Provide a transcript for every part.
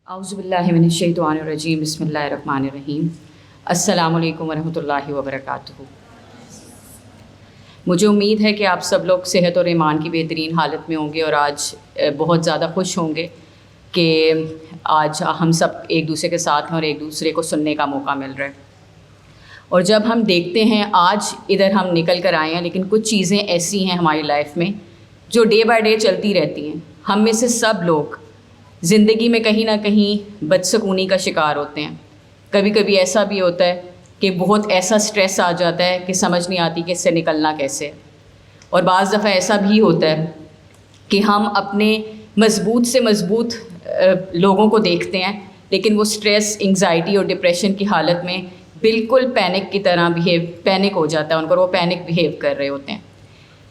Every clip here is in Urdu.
اعوذ باللہ من الشیطان الرجیم، بسم اللہ الرحمن الرحیم۔ السلام علیکم ورحمۃ اللہ وبرکاتہ۔ مجھے امید ہے کہ آپ سب لوگ صحت اور ایمان کی بہترین حالت میں ہوں گے اور آج بہت زیادہ خوش ہوں گے کہ آج ہم سب ایک دوسرے کے ساتھ ہیں اور ایک دوسرے کو سننے کا موقع مل رہا ہے۔ اور جب ہم دیکھتے ہیں آج ادھر ہم نکل کر آئے ہیں، لیکن کچھ چیزیں ایسی ہیں ہماری لائف میں جو ڈے بائی ڈے چلتی رہتی ہیں۔ ہم میں سے سب لوگ زندگی میں کہیں نہ کہیں بدسکونی کا شکار ہوتے ہیں۔ کبھی کبھی ایسا بھی ہوتا ہے کہ بہت ایسا سٹریس آ جاتا ہے کہ سمجھ نہیں آتی کہ اس سے نکلنا کیسے۔ اور بعض دفعہ ایسا بھی ہوتا ہے کہ ہم اپنے مضبوط سے مضبوط لوگوں کو دیکھتے ہیں، لیکن وہ سٹریس، انگزائٹی اور ڈپریشن کی حالت میں بالکل پینک کی طرح پینک ہو جاتا ہے ان کو، وہ پینک بیہیو کر رہے ہوتے ہیں۔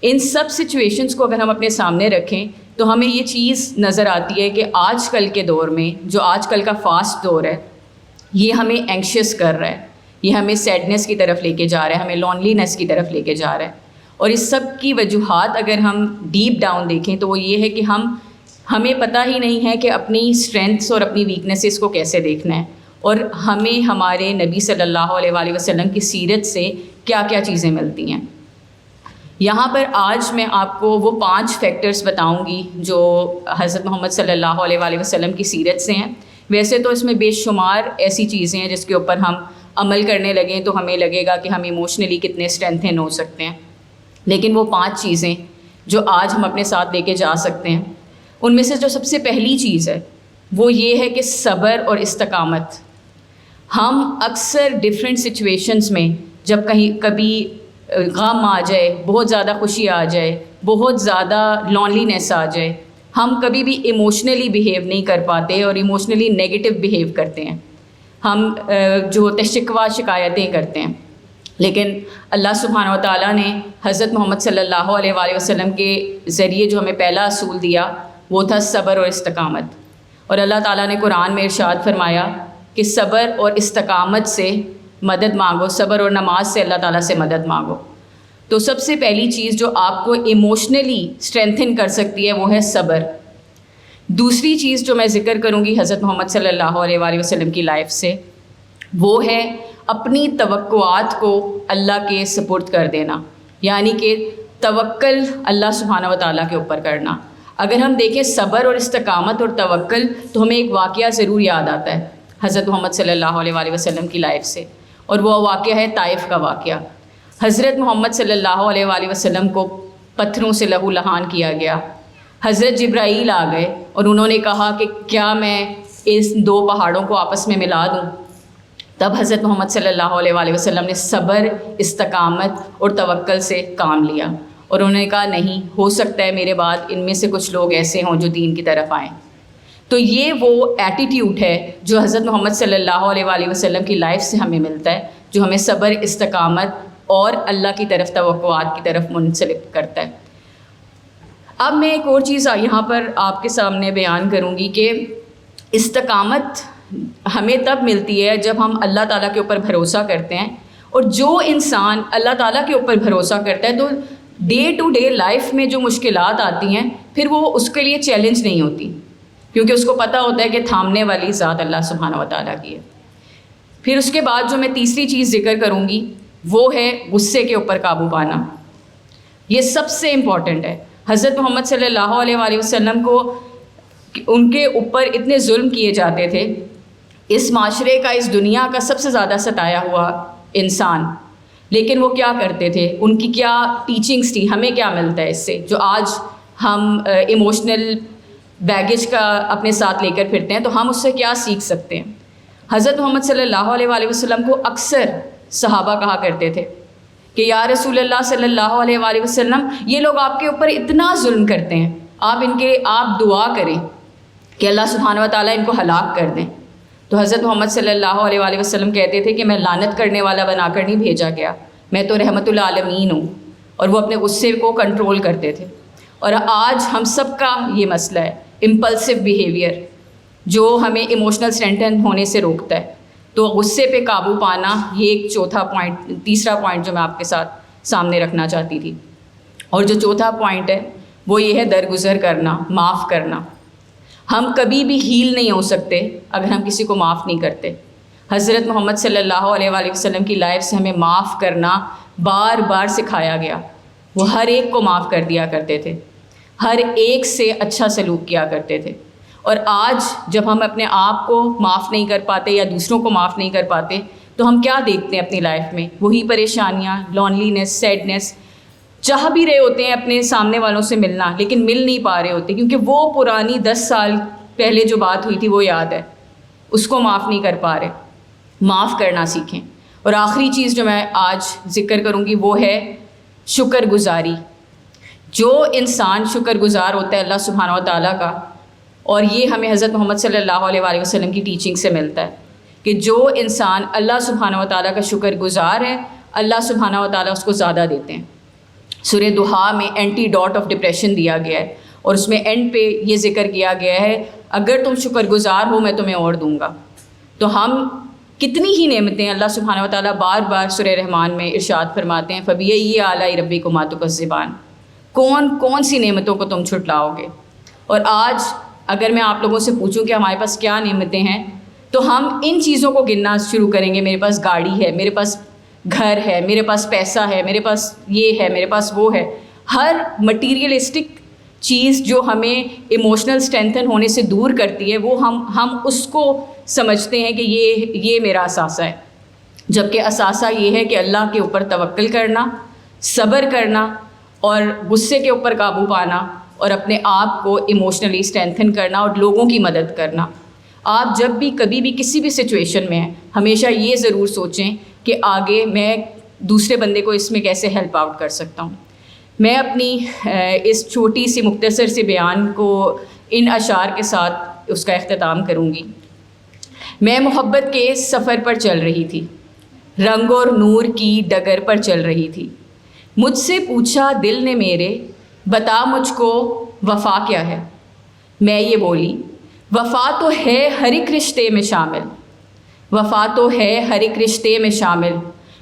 ان سب سچویشنز کو اگر ہم اپنے سامنے رکھیں تو ہمیں یہ چیز نظر آتی ہے کہ آج کل کے دور میں، جو آج کل کا فاسٹ دور ہے، یہ ہمیں اینکشیس کر رہا ہے، یہ ہمیں سیڈنس کی طرف لے کے جا رہا ہے، ہمیں لونلینس کی طرف لے کے جا رہا ہے۔ اور اس سب کی وجوہات اگر ہم ڈیپ ڈاؤن دیکھیں تو وہ یہ ہے کہ ہمیں پتہ ہی نہیں ہے کہ اپنی اسٹرینتھس اور اپنی ویکنیسز کو کیسے دیکھنا ہے، اور ہمیں ہمارے نبی صلی اللہ علیہ وآلہ وسلم کی سیرت سے کیا کیا چیزیں ملتی ہیں۔ یہاں پر آج میں آپ کو وہ 5 فیکٹرز بتاؤں گی جو حضرت محمد صلی اللہ علیہ وآلہ وسلم کی سیرت سے ہیں۔ ویسے تو اس میں بے شمار ایسی چیزیں ہیں جس کے اوپر ہم عمل کرنے لگیں تو ہمیں لگے گا کہ ہم ایموشنلی کتنے اسٹرینتھن ہو سکتے ہیں، لیکن وہ 5 چیزیں جو آج ہم اپنے ساتھ لے کے جا سکتے ہیں، ان میں سے جو سب سے پہلی چیز ہے وہ یہ ہے کہ صبر اور استقامت۔ ہم اکثر ڈفرینٹ سچویشنز میں جب کبھی غم آ جائے، بہت زیادہ خوشی آ جائے، بہت زیادہ لونلینس آ جائے، ہم کبھی بھی ایموشنلی بیہیو نہیں کر پاتے اور ایموشنلی نیگیٹو بیہیو کرتے ہیں، ہم جو شکوہ شکایتیں کرتے ہیں۔ لیکن اللہ سبحانہ و تعالیٰ نے حضرت محمد صلی اللہ علیہ وآلہ وسلم کے ذریعے جو ہمیں پہلا اصول دیا وہ تھا صبر اور استقامت۔ اور اللہ تعالیٰ نے قرآن میں ارشاد فرمایا کہ صبر اور استقامت سے مدد مانگو، صبر اور نماز سے اللہ تعالیٰ سے مدد مانگو۔ تو سب سے پہلی چیز جو آپ کو ایموشنلی اسٹرینتھن کر سکتی ہے وہ ہے صبر۔ دوسری چیز جو میں ذکر کروں گی حضرت محمد صلی اللہ علیہ وآلہ وسلم کی لائف سے، وہ ہے اپنی توقعات کو اللہ کے سپرد کر دینا، یعنی کہ توکل اللہ سبحانہ و تعالیٰ کے اوپر کرنا۔ اگر ہم دیکھیں صبر اور استقامت اور توکل تو ہمیں ایک واقعہ ضرور یاد آتا ہے حضرت محمد صلی اللہ علیہ وآلہ وسلم کی لائف سے، اور وہ واقعہ ہے طائف کا واقعہ۔ حضرت محمد صلی اللہ علیہ وآلہ وسلم کو پتھروں سے لہو لہان کیا گیا۔ حضرت جبرائیل آ گئے اور انہوں نے کہا کہ کیا میں اس 2 پہاڑوں کو آپس میں ملا دوں؟ تب حضرت محمد صلی اللہ علیہ وآلہ وسلم نے صبر، استقامت اور توکل سے کام لیا، اور انہوں نے کہا نہیں ہو سکتا ہے میرے بعد ان میں سے کچھ لوگ ایسے ہوں جو دین کی طرف آئیں۔ تو یہ وہ ایٹیٹیوڈ ہے جو حضرت محمد صلی اللہ علیہ وآلہ وسلم کی لائف سے ہمیں ملتا ہے، جو ہمیں صبر، استقامت اور اللہ کی طرف توقعات کی طرف منسلک کرتا ہے۔ اب میں ایک اور چیز یہاں پر آپ کے سامنے بیان کروں گی کہ استقامت ہمیں تب ملتی ہے جب ہم اللہ تعالیٰ کے اوپر بھروسہ کرتے ہیں، اور جو انسان اللہ تعالیٰ کے اوپر بھروسہ کرتا ہے تو ڈے ٹو ڈے لائف میں جو مشکلات آتی ہیں پھر وہ اس کے لیے چیلنج نہیں ہوتی، کیونکہ اس کو پتہ ہوتا ہے کہ تھامنے والی ذات اللہ سبحانہ و تعالیٰ کی ہے۔ پھر اس کے بعد جو میں تیسری چیز ذکر کروں گی وہ ہے غصے کے اوپر قابو پانا۔ یہ سب سے امپورٹنٹ ہے۔ حضرت محمد صلی اللہ علیہ وآلہ وسلم کو ان کے اوپر اتنے ظلم کیے جاتے تھے، اس معاشرے کا، اس دنیا کا سب سے زیادہ ستایا ہوا انسان، لیکن وہ کیا کرتے تھے، ان کی کیا ٹیچنگز تھی، ہمیں کیا ملتا ہے اس سے جو آج ہم ایموشنل بیگیج کا اپنے ساتھ لے کر پھرتے ہیں، تو ہم اس سے کیا سیکھ سکتے ہیں۔ حضرت محمد صلی اللہ علیہ وآلہ وسلم کو اکثر صحابہ کہا کرتے تھے کہ یا رسول اللہ صلی اللہ علیہ وآلہ وسلم یہ لوگ آپ کے اوپر اتنا ظلم کرتے ہیں، آپ دعا کریں کہ اللہ سبحانہ و تعالیٰ ان کو ہلاک کر دیں۔ تو حضرت محمد صلی اللہ علیہ وآلہ وسلم کہتے تھے کہ میں لعنت کرنے والا بنا کر نہیں بھیجا گیا، میں تو رحمت للعالمین ہوں، اور وہ اپنے غصے کو کنٹرول کرتے تھے۔ اور آج ہم سب کا یہ مسئلہ ہے، امپلسو بیہیویئر، جو ہمیں ایموشنل اسٹرینتھن ہونے سے روکتا ہے۔ تو غصے پہ قابو پانا، یہ ایک تیسرا پوائنٹ جو میں آپ کے ساتھ سامنے رکھنا چاہتی تھی۔ اور جو چوتھا پوائنٹ ہے وہ یہ ہے درگزر کرنا، معاف کرنا۔ ہم کبھی بھی ہیل نہیں ہو سکتے اگر ہم کسی کو معاف نہیں کرتے. حضرت محمد صلی اللہ علیہ وآلہ وسلم کی لائف سے ہمیں معاف کرنا بار بار سکھایا گیا. وہ ہر ایک کو معاف کر دیا کرتے تھے, ہر ایک سے اچھا سلوک کیا کرتے تھے. اور آج جب ہم اپنے آپ کو معاف نہیں کر پاتے یا دوسروں کو معاف نہیں کر پاتے تو ہم کیا دیکھتے ہیں اپنی لائف میں؟ وہی پریشانیاں, لونلینس, سیڈنس. چاہ بھی رہے ہوتے ہیں اپنے سامنے والوں سے ملنا, لیکن مل نہیں پا رہے ہوتے کیونکہ وہ پرانی 10 سال پہلے جو بات ہوئی تھی وہ یاد ہے, اس کو معاف نہیں کر پا رہے. معاف کرنا سیکھیں. اور آخری چیز جو میں آج ذکر کروں گی وہ ہے شکر گزاری. جو انسان شکر گزار ہوتا ہے اللہ سبحانہ و تعالیٰ کا, اور یہ ہمیں حضرت محمد صلی اللہ علیہ وآلہ وسلم کی ٹیچنگ سے ملتا ہے کہ جو انسان اللہ سبحانہ و تعالیٰ کا شکر گزار ہے, اللہ سبحانہ و تعالیٰ اس کو زیادہ دیتے ہیں. سورہ دحا میں اینٹی ڈاٹ آف ڈپریشن دیا گیا ہے, اور اس میں اینڈ پہ یہ ذکر کیا گیا ہے اگر تم شکر گزار ہو میں تمہیں اور دوں گا. تو ہم کتنی ہی نعمتیں اللہ سبحانہ و تعالیٰ بار بار سورہ رحمان میں ارشاد فرماتے ہیں فَبِأَيِّ آلَاءِ رَبِّكُمَا تُكَذِّبَانِ, کون کون سی نعمتوں کو تم چھٹلاؤ گے. اور آج اگر میں آپ لوگوں سے پوچھوں کہ ہمارے پاس کیا نعمتیں ہیں تو ہم ان چیزوں کو گننا شروع کریں گے. میرے پاس گاڑی ہے, میرے پاس گھر ہے, میرے پاس پیسہ ہے, میرے پاس یہ ہے, میرے پاس وہ ہے. ہر مٹیریلسٹک چیز جو ہمیں ایموشنل اسٹرینتھن ہونے سے دور کرتی ہے وہ ہم اس کو سمجھتے ہیں کہ یہ میرا اثاثہ ہے, جبکہ اثاثہ یہ ہے کہ اللہ کے اوپر توکل کرنا, صبر کرنا اور غصے کے اوپر قابو پانا, اور اپنے آپ کو ایموشنلی اسٹرینتھن کرنا اور لوگوں کی مدد کرنا. آپ جب بھی کبھی بھی کسی بھی سچویشن میں ہیں ہمیشہ یہ ضرور سوچیں کہ آگے میں دوسرے بندے کو اس میں کیسے ہیلپ آؤٹ کر سکتا ہوں. میں اپنی اس چھوٹی سی مختصر سی بیان کو ان اشعار کے ساتھ اس کا اختتام کروں گی. میں محبت کے سفر پر چل رہی تھی, رنگ اور نور کی ڈگر پر چل رہی تھی. مجھ سے پوچھا دل نے میرے بتا مجھ کو وفا کیا ہے. میں یہ بولی وفا تو ہے ہر ایک رشتے میں شامل, وفا تو ہے ہر ایک رشتے میں شامل,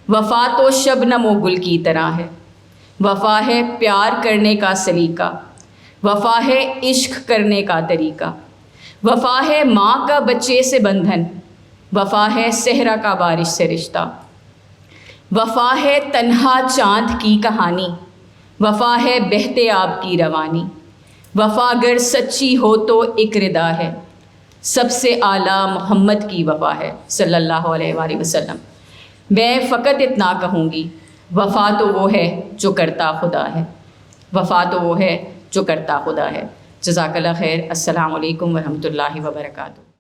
وفا تو شبنم و گل کی طرح ہے. وفا ہے پیار کرنے کا سلیقہ, وفا ہے عشق کرنے کا طریقہ, وفا ہے ماں کا بچے سے بندھن, وفا ہے صحرا کا بارش سے رشتہ, وفا ہے تنہا چاند کی کہانی, وفا ہے بہتے آب کی روانی, وفا اگر سچی ہو تو ایک ردا ہے, سب سے اعلیٰ محمد کی وفا ہے صلی اللہ علیہ وآلہ وسلم. میں فقط اتنا کہوں گی وفا تو وہ ہے جو کرتا خدا ہے, وفا تو وہ ہے جو کرتا خدا ہے. جزاک اللہ خیر. السلام علیکم ورحمۃ اللہ وبرکاتہ.